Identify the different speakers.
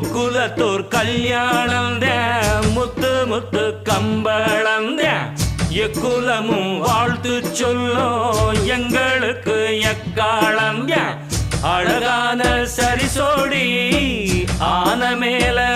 Speaker 1: முக்குலத்தோர் கல்யாணம் முத்து முத்து கம்பளம் எக்குலமும் வாழ்த்து சொல்லும் எங்களுக்கு எக்காலம் அழகான சரிசோடி ஆன மேல